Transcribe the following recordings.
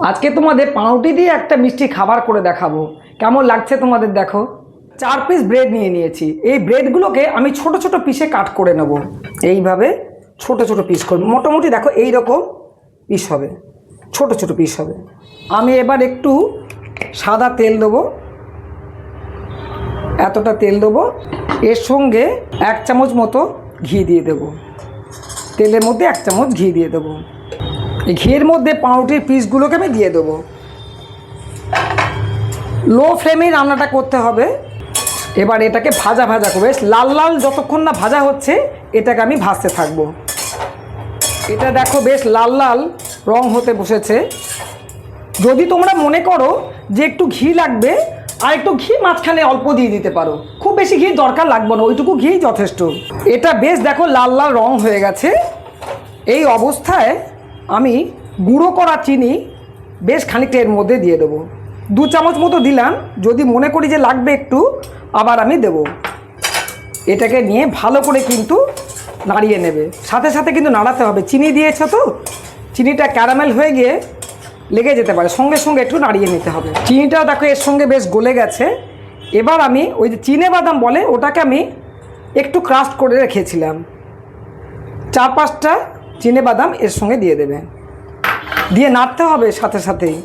আজকে তোমাদের পাউরুটি দিয়ে একটা মিষ্টি খাবার করে দেখাবো। কেমন লাগছে তোমাদের দেখো। 4 পিস ব্রেড নিয়ে নিয়েছি। এই ব্রেডগুলোকে আমি ছোট ছোট পিসে কাট করে নেব। এইভাবে ছোট ছোট পিস করব। মোটামুটি দেখো এই রকম পিস হবে, ছোট ছোট পিস হবে। আমি এবার একটু সাদা তেল দেবো, এতটা তেল দেবো। এর সঙ্গে 1 চামচ মতো ঘি দিয়ে দেবো। তেলের মধ্যে 1 চামচ ঘি দিয়ে দেবো। এই ঘিয়ের মধ্যে পাউরুটির পিসগুলোকে আমি দিয়ে দেবো। লো ফ্লেমেই রান্নাটা করতে হবে। এবার এটাকে ভাজা ভাজা করে লাল লাল যতক্ষণ না ভাজা হচ্ছে এটাকে আমি ভাজতে থাকবো। এটা দেখো বেশ লাল লাল রং হতে বসেছে। যদি তোমরা মনে করো যে একটু ঘি লাগবে, আর একটু ঘি মাঝখানে অল্প দিয়ে দিতে পারো। খুব বেশি ঘি দরকার লাগবে না, ওইটুকু ঘি যথেষ্ট। এটা বেশ দেখো লাল লাল রং হয়ে গেছে। এই অবস্থায় আমি গুঁড়ো করা চিনি বেশ খানিকটা এর মধ্যে দিয়ে দেবো। 2 চামচ মতো দিলাম। যদি মনে করি যে লাগবে একটু, আবার আমি দেব। এটাকে নিয়ে ভালো করে কিন্তু নাড়িয়ে নেবে। সাথে সাথে কিন্তু নাড়াতে হবে, চিনি দিয়েছো তো, চিনিটা ক্যারামেল হয়ে গিয়ে লেগে যেতে পারে। সঙ্গে সঙ্গে একটু নাড়িয়ে নিতে হবে। চিনিটাও দেখো এর সঙ্গে বেশ গলে গেছে। এবার আমি ওই যে চিনে বাদাম বলে ওটাকে আমি একটু ক্রাস্ট করে রেখেছিলাম, 4-5টা চিনে বাদাম এর সঙ্গে দিয়ে দেবে। দিয়ে নাড়তে হবে সাথে সাথেই।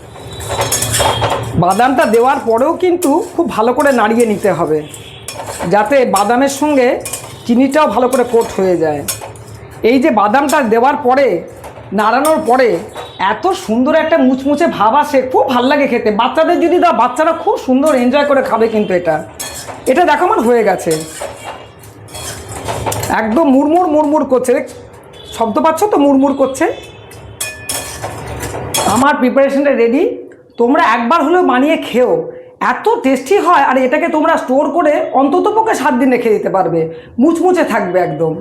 বাদামটা দেওয়ার পরেও কিন্তু খুব ভালো করে নাড়িয়ে নিতে হবে, যাতে বাদামের সঙ্গে চিনিটাও ভালো করে কোট হয়ে যায়। এই যে বাদামটা দেওয়ার পরে নাড়ানোর পরে এত সুন্দর একটা মুচমুচে ভাব আসে, খুব ভালো লাগে খেতে। বাচ্চাদের যদি দাও, বাচ্চারা খুব সুন্দর এনজয় করে খাবে। কিন্তু এটা দেখো আমার হয়ে গেছে, একদম মুড়মুড় মুড়মুড় করছে। শব্দ পাচ্ছ তো, মুড়মুড় করছে। আমার প্রিপারেশনটা রেডি। তোমরা একবার হলেও বানিয়ে খেও, এত টেস্টি হয়। আর এটাকে তোমরা স্টোর করে অন্ততপক্ষে 7 দিন রেখে দিতে পারবে, মুচমুচে থাকবে একদম।